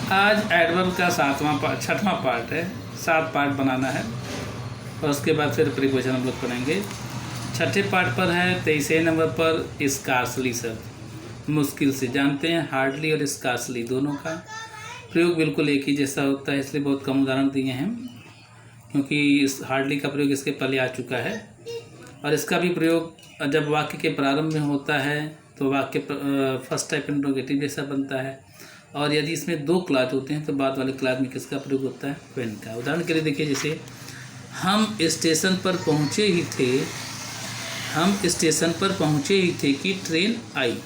आज एडवर्ब का छठवां पार्ट है। 7 पार्ट बनाना है और उसके बाद फिर प्रीपोजिशन हम लोग पढ़ेंगे। छठे पार्ट पर है 23वें नंबर पर स्कार्सली शब्द। मुश्किल से जानते हैं हार्डली और स्कार्सली दोनों का प्रयोग बिल्कुल एक ही जैसा होता है, इसलिए बहुत कम उदाहरण दिए हैं क्योंकि इस हार्डली का प्रयोग इसके पहले आ चुका है। और इसका भी प्रयोग जब वाक्य के प्रारंभ में होता है तो वाक्य फर्स्ट टाइप इंट्रोगेटिव जैसा बनता है, और यदि इसमें 2 क्लाज होते हैं तो बाद वाले क्लाज में किसका प्रयोग होता है? व्हेन का। उदाहरण के लिए देखिए, जैसे हम स्टेशन पर पहुँचे ही थे कि ट्रेन आई।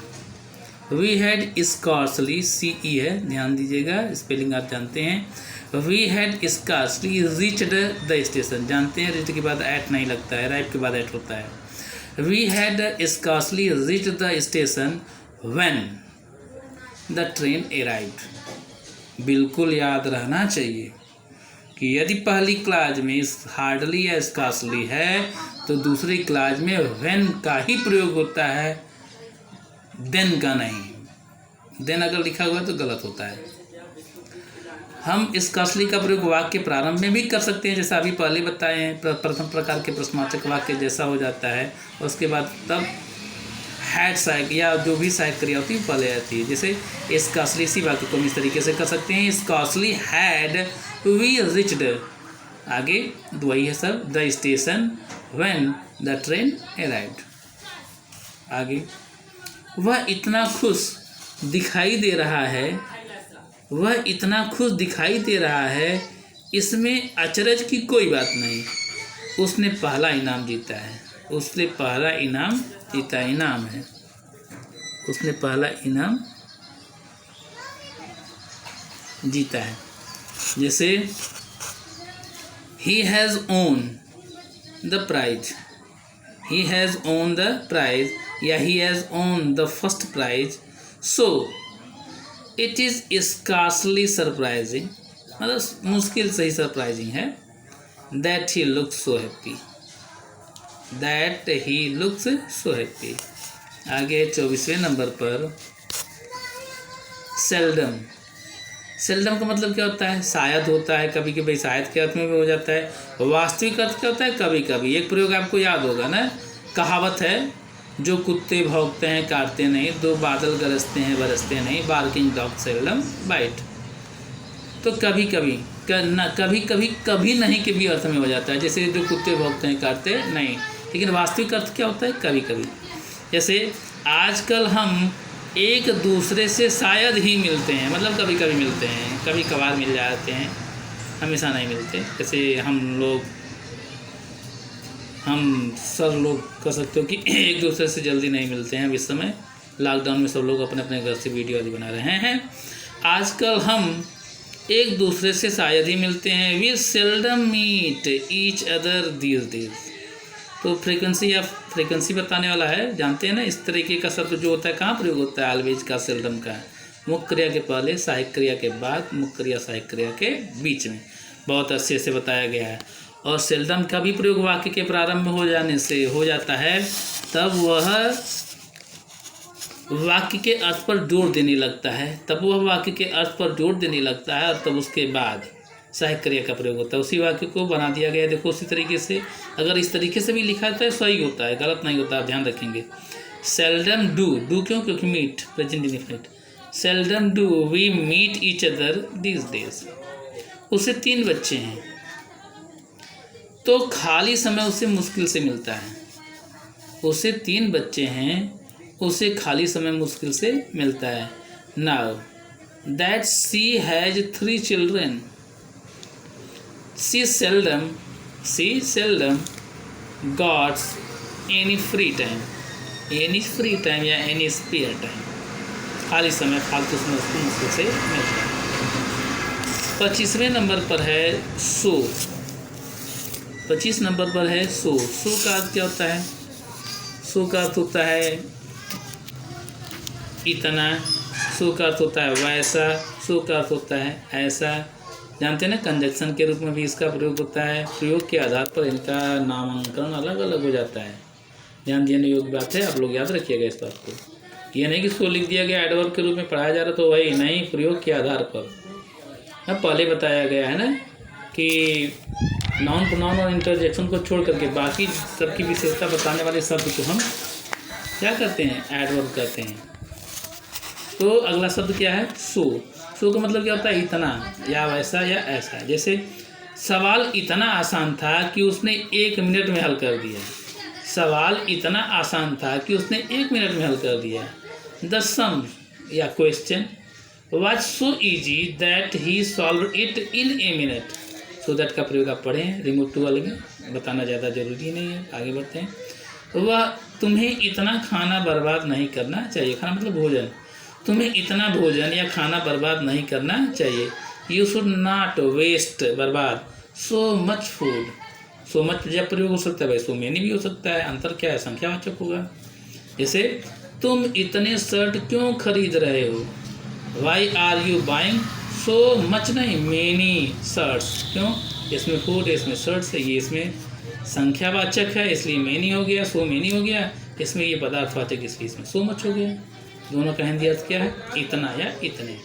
वी हैड स्कार्सली, CE है, ध्यान दीजिएगा, स्पेलिंग आप जानते हैं। We had scarcely reached the station, जानते हैं रीच्ड के बाद एट नहीं लगता है, अराइव के बाद एट होता है। We had scarcely reached the station when the train arrived. बिल्कुल याद रहना चाहिए कि यदि पहली क्लाज में हार्डली या स्कार्सली है तो दूसरी क्लाज में व्हेन का ही प्रयोग होता है, देन का नहीं। देन अगर लिखा हुआ है तो गलत होता है। हम स्कार्सली का प्रयोग वाक्य के प्रारंभ में भी कर सकते हैं, जैसा अभी पहले बताए हैं, प्रथम प्रकार के प्रश्नवाचक वाक्य जैसा हो जाता है। उसके बाद तब हैड सहायक या जो भी सहायक क्रिया होती है पहले आती है। जैसे स्कार्सली, इसी वाक्य को हम इस तरीके से कर सकते हैं, स्कार्सली हैड वी रिच्ड, आगे वही है सब, the station when the train arrived. आगे वह इतना खुश दिखाई दे रहा है, इसमें अचरज की कोई बात नहीं। उसने पहला इनाम जीता है, उसने पहला इनाम जीता, इनाम है, उसने पहला इनाम जीता है। जैसे he has won the prize, he has won the prize या he has won the first prize, so it is scarcely surprising, मतलब मुश्किल से ही सरप्राइजिंग है, that he looks so happy, that he looks so happy। आगे 24वें number पर seldom. Seldom का मतलब क्या होता है? शायद होता है, कभी कभी शायद के अर्थ में भी हो जाता है। वास्तविक अर्थ क्या होता है? कभी कभी। एक प्रयोग आपको याद होगा ना, कहावत है, जो कुत्ते भौंकते हैं काटते नहीं, 2 बादल गरजते हैं बरसते नहीं, बार्किंग डॉग सेल्डम बाइट। तो कभी कभी कभी नहीं के भी अर्थ में हो जाता है, जैसे जो कुत्ते भौंकते हैं काटते नहीं। लेकिन वास्तविक अर्थ क्या होता है? कभी कभी। जैसे आजकल हम एक दूसरे से शायद ही मिलते हैं, मतलब कभी कभी मिलते हैं, कभी कभार मिल जाते हैं, हमेशा नहीं मिलते। जैसे हम सब लोग कह सकते हो कि एक दूसरे से जल्दी नहीं मिलते हैं। इस समय लॉकडाउन में सब लोग अपने अपने घर से वीडियो आदि बना रहे हैं। आजकल हम एक दूसरे से शायद ही मिलते हैं। We seldom meet each other these days. तो फ्रीक्वेंसी बताने वाला है, जानते हैं ना। इस तरीके का शब्द जो होता है कहाँ प्रयोग होता है? ऑलवेज का, सेल्डम का। मुख्य क्रिया के पहले, सहायक क्रिया के बाद, मुख्य क्रिया सहायक क्रिया के बीच में। बहुत अच्छे से बताया गया है। और सेल्डम का भी प्रयोग वाक्य के प्रारंभ में हो जाने से हो जाता है, तब वह वाक्य के अर्थ पर जोर देने लगता है, और तब उसके बाद सहायक क्रिया का प्रयोग होता है। उसी वाक्य को बना दिया गया है, देखो उसी तरीके से। अगर इस तरीके से भी लिखा जाता है सही होता है, गलत नहीं होता, आप ध्यान रखेंगे। सेल्डम डू क्यों? क्योंकि meet present indefinite. Seldom do we meet each other these days. उसे 3 बच्चे हैं तो खाली समय उसे मुश्किल से मिलता है। उसे 3 बच्चे हैं, उसे खाली समय मुश्किल से मिलता है। Now that she has 3 children, she seldom got any free time या any spare time। खाली समय, फालतू समय उसको मुश्किल से मिलता है। 25वें नंबर पर है सो। 25 नंबर पर है सो। सो का अर्थ क्या होता है? सो का अर्थ होता है इतना, सो का अर्थ होता है वैसा, सो का अर्थ होता है ऐसा। जानते हैं ना, कंजक्शन के रूप में भी इसका प्रयोग होता है। प्रयोग के आधार पर इनका नामांकन अलग अलग हो जाता है। ध्यान देने योग्य बात है, आप लोग याद रखिएगा इस बात को। ये नहीं कि इसको लिख दिया गया एडवर्ब के रूप में पढ़ाया जा रहा तो वही नहीं, प्रयोग के आधार पर अब पहले बताया गया है ना कि नाउन प्रोनाउन और इंटरजेक्शन को छोड़ करके बाकी सबकी विशेषता बताने वाले शब्द को हम क्या करते हैं, एडवर्ब करते हैं। तो अगला शब्द क्या है, सो। सो का मतलब क्या होता है, इतना या वैसा या ऐसा। जैसे सवाल इतना आसान था कि उसने 1 मिनट में हल कर दिया। सवाल इतना आसान था कि उसने 1 मिनट में हल कर दिया। द सम या question was so easy that he solve it in a minute. So that का प्रयोग आप पढ़े हैं, रिमोट टू वाले में, बताना ज़्यादा जरूरी नहीं है। आगे बढ़ते हैं। वह तुम्हें इतना खाना बर्बाद नहीं करना चाहिए। खाना मतलब भोजन। तुम्हें इतना भोजन या खाना बर्बाद नहीं करना चाहिए। यू शुड नॉट वेस्ट, बर्बाद, so much food. So much जब प्रयोग हो सकता है भाई, सो मेनी भी हो सकता है। अंतर क्या है, संख्यावाचक होगा। जैसे तुम इतने शर्ट क्यों खरीद रहे हो। Why are you buying so much, नहीं मेनी शर्ट्स। क्यों, इसमें फूड, इसमें शर्ट्स है, ये इसमें संख्यावाचक है इसलिए मेनी हो गया, सो मेनी हो गया। इसमें ये पदार्थवाचक इसलिए इसमें सो मच हो गया। दोनों का हिंदी अर्थ क्या है, इतना या इतने।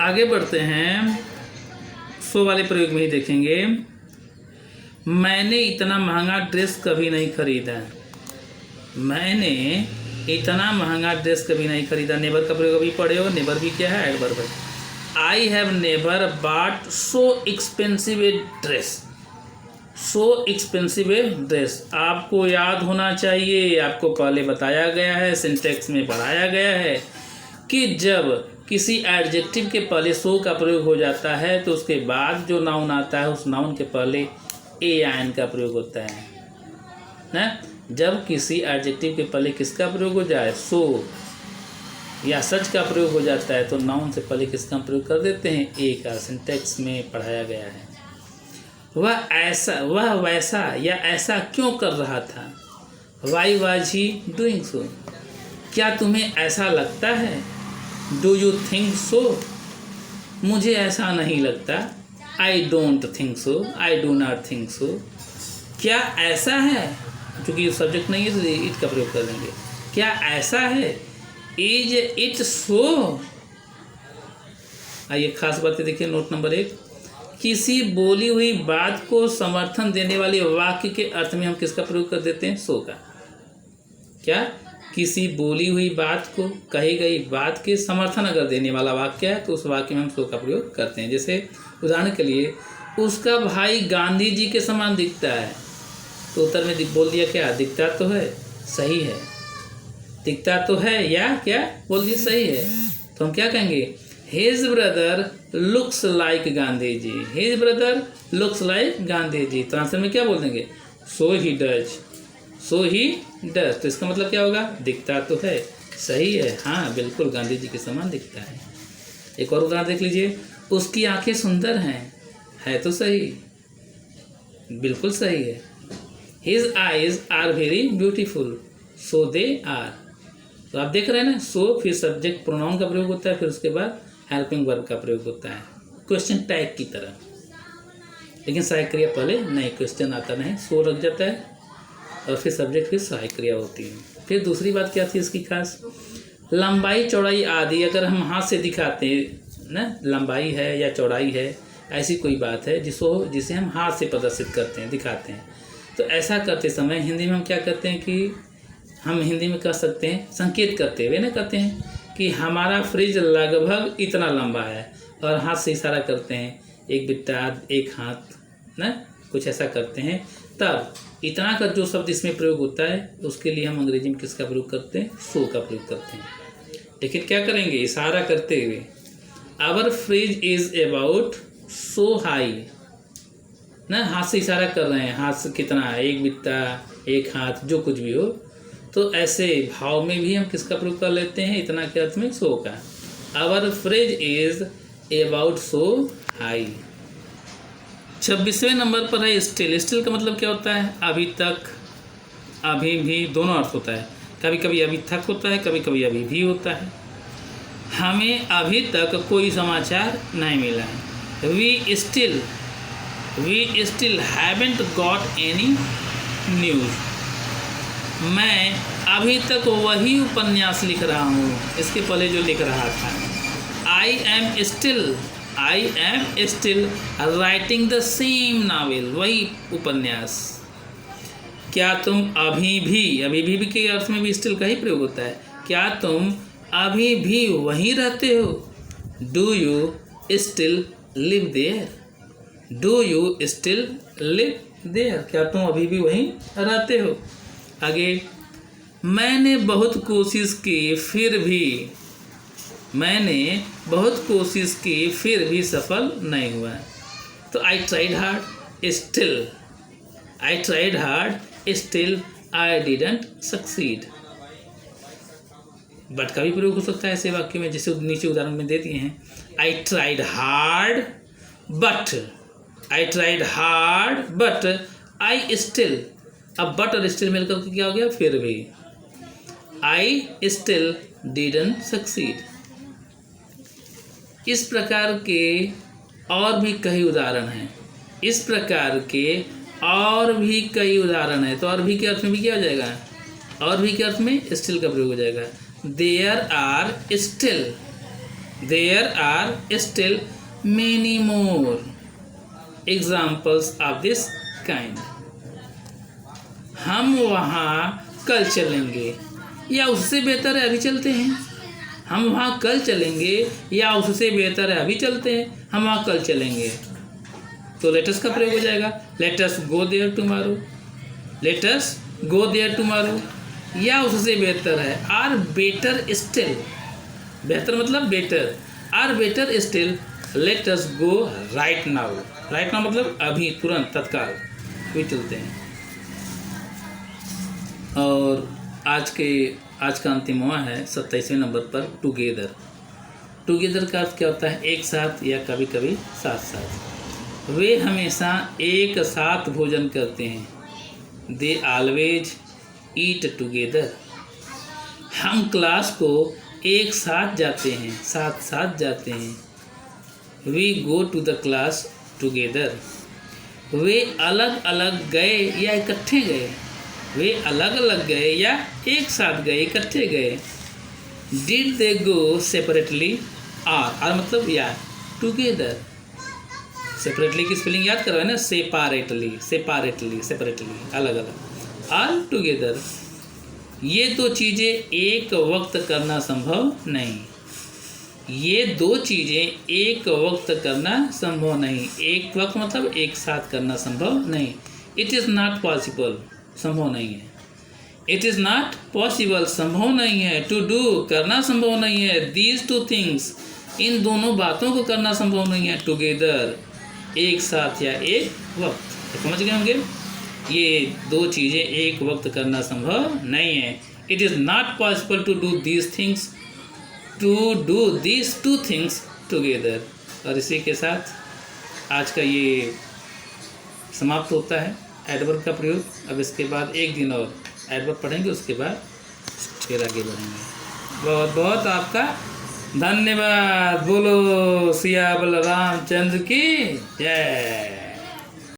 आगे बढ़ते हैं, सो वाले प्रयोग में ही देखेंगे। मैंने इतना महंगा ड्रेस कभी नहीं खरीदा। मैंने इतना महंगा ड्रेस कभी नहीं खरीदा। नेवर का प्रयोग अभी पढ़े हो। नेवर भी क्या है, एडवर्ब है। I have never bought so expensive a dress. So expensive a dress आपको याद होना चाहिए, आपको पहले बताया गया है, सिंटेक्स में पढ़ाया गया है कि जब किसी एडजेक्टिव के पहले सो का प्रयोग हो जाता है तो उसके बाद जो नाउन आता है उस नाउन के पहले ए या एन का प्रयोग होता है ना। जब किसी एडजेक्टिव के पहले किसका प्रयोग हो जाए, सो या सच का प्रयोग हो जाता है तो नाउन से पहले किसका प्रयोग कर देते हैं, ए का। सिंटेक्स में पढ़ाया गया है। वह वैसा या ऐसा क्यों कर रहा था। Why was he doing so. क्या तुम्हें ऐसा लगता है। Do you think so. मुझे ऐसा नहीं लगता। I don't think so, I do not think so. क्या ऐसा है, क्योंकि सब्जेक्ट नहीं है तो इट का प्रयोग कर देंगे। क्या ऐसा है, इज इट सो। आइए खास बातें देखिए, नोट नंबर 1। किसी बोली हुई बात को समर्थन देने वाले वाक्य के अर्थ में हम किसका प्रयोग कर देते हैं, सो का। क्या, किसी बोली हुई बात को, कही गई बात के समर्थन अगर देने वाला वाक्य है तो उस वाक्य में हम सो का प्रयोग करते हैं। जैसे उदाहरण के लिए, उसका भाई गांधी जी के समान दिखता है, तो उत्तर में बोल दिया क्या, दिखता तो है, सही है। दिखता तो है या क्या बोल दिया, सही है। तो हम क्या कहेंगे, his brother looks like Gandhi ji. His brother looks like Gandhi ji. तो आंसर में क्या बोल देंगे, सो he does, so he does. तो इसका मतलब क्या होगा, दिखता तो है, सही है, हाँ बिल्कुल गांधी जी के समान दिखता है। एक और उदाहरण देख लीजिए, उसकी आंखें सुंदर हैं, है तो सही, बिल्कुल सही है। His eyes are very beautiful, so they are. तो आप देख रहे हैं ना, सो फिर सब्जेक्ट प्रोनाउन का प्रयोग होता है, फिर उसके बाद हेल्पिंग वर्ब का प्रयोग होता है, क्वेश्चन टैग की तरह। लेकिन सहायक क्रिया पहले नहीं, क्वेश्चन आता नहीं, सो लग जाता है और फिर सब्जेक्ट, फिर सहायक क्रिया होती है। फिर दूसरी बात क्या थी इसकी खास, लंबाई चौड़ाई आदि अगर हम हाथ से दिखाते हैं ना, लंबाई है या चौड़ाई है, ऐसी कोई बात है जिसे हम हाथ से प्रदर्शित करते हैं, दिखाते हैं। तो ऐसा करते समय हिंदी में हम क्या करते हैं कि हम हिंदी में कह सकते हैं, संकेत करते हुए ना कहते हैं कि हमारा फ्रिज लगभग इतना लंबा है, और हाथ से इशारा करते हैं, एक बिट्टा एक हाथ ना, कुछ ऐसा करते हैं। तब इतना का जो शब्द इसमें प्रयोग होता है उसके लिए हम अंग्रेजी में किसका प्रयोग करते हैं, सो का प्रयोग करते हैं। लेकिन क्या करेंगे, इशारा करते हुए, our fridge is about so high ना, हाथ से इशारा कर रहे हैं, हाथ से कितना है, एक बित्ता एक हाथ, जो कुछ भी हो। तो ऐसे भाव में भी हम किसका प्रयोग कर लेते हैं, इतना के अर्थ में सो का। Our fridge is about so high. 26वें नंबर पर है स्टिल। स्टिल का मतलब क्या होता है, अभी तक, अभी भी, दोनों अर्थ होता है। कभी कभी अभी तक होता है, कभी कभी अभी भी होता है। हमें अभी तक कोई समाचार नहीं मिला है। We still haven't got any news. मैं अभी तक वही उपन्यास लिख रहा हूँ, इसके पहले जो लिख रहा था। I am still writing the same novel, वही उपन्यास। क्या तुम अभी भी के अर्थ में भी स्टिल का ही प्रयोग होता है। क्या तुम अभी भी वहीं रहते हो? Do you still live there? Do you still live there? क्या तुम अभी भी वहीं रहते हो? आगे, मैंने बहुत कोशिश की फिर भी सफल नहीं हुआ। तो I tried hard still I didn't succeed. But का भी प्रयोग हो सकता है ऐसे वाक्य में, जैसे नीचे उदाहरण में दे दिए हैं। I tried hard but I still, अब बट और स्टिल मिलकर क्या हो गया? फिर भी। I still didn't succeed. इस प्रकार के और भी कई उदाहरण हैं। तो और भी के अर्थ में भी क्या हो जाएगा? और भी के अर्थ में स्टिल का प्रयोग हो जाएगा। There are still many more examples of this kind. हम वहाँ कल चलेंगे या उससे बेहतर है अभी चलते हैं। हम वहाँ कल चलेंगे या उससे बेहतर है अभी चलते हैं। हम वहाँ कल चलेंगे तो लेटस का प्रयोग हो जाएगा। लेटस गो देयर टुमारो, या उससे बेहतर है। आर बेटर स्टिल, बेहतर मतलब better. Or better still let's go right now मतलब अभी, तुरंत, तत्काल भी चलते हैं। और आज का अंतिमवा है 27वें नंबर पर टुगेदर का अर्थ क्या होता है? एक साथ या कभी कभी साथ साथ। वे हमेशा एक साथ भोजन करते हैं। They always eat together. हम क्लास को एक साथ जाते हैं। We go to the class together. वे अलग अलग गए या इकट्ठे गए। वे अलग अलग गए या एक साथ गए, इकट्ठे गए। Did they go separately? Or मतलब या, टुगेदर। सेपरेटली की स्पेलिंग याद करो है ना, सेपरेटली अलग अलग, आर टुगेदर। ये दो चीज़ें एक वक्त करना संभव नहीं। एक वक्त मतलब एक साथ करना संभव नहीं। इट इज़ नॉट पॉसिबल, संभव नहीं है। इट इज़ नॉट पॉसिबल, संभव नहीं है। टू डू, करना संभव नहीं है। दीज टू थिंग्स, इन दोनों बातों को करना संभव नहीं है। टुगेदर, एक साथ या एक वक्त। समझ गए होंगे? ये दो चीज़ें एक वक्त करना संभव नहीं है। It is not possible to do these two things together. और इसी के साथ आज का ये समाप्त होता है एडवर्ब का प्रयोग। अब इसके बाद एक दिन और एडवर्ब पढ़ेंगे, उसके बाद फिर आगे बढ़ेंगे। बहुत बहुत आपका धन्यवाद। बोलो सिया बलराम चंद्र की जय।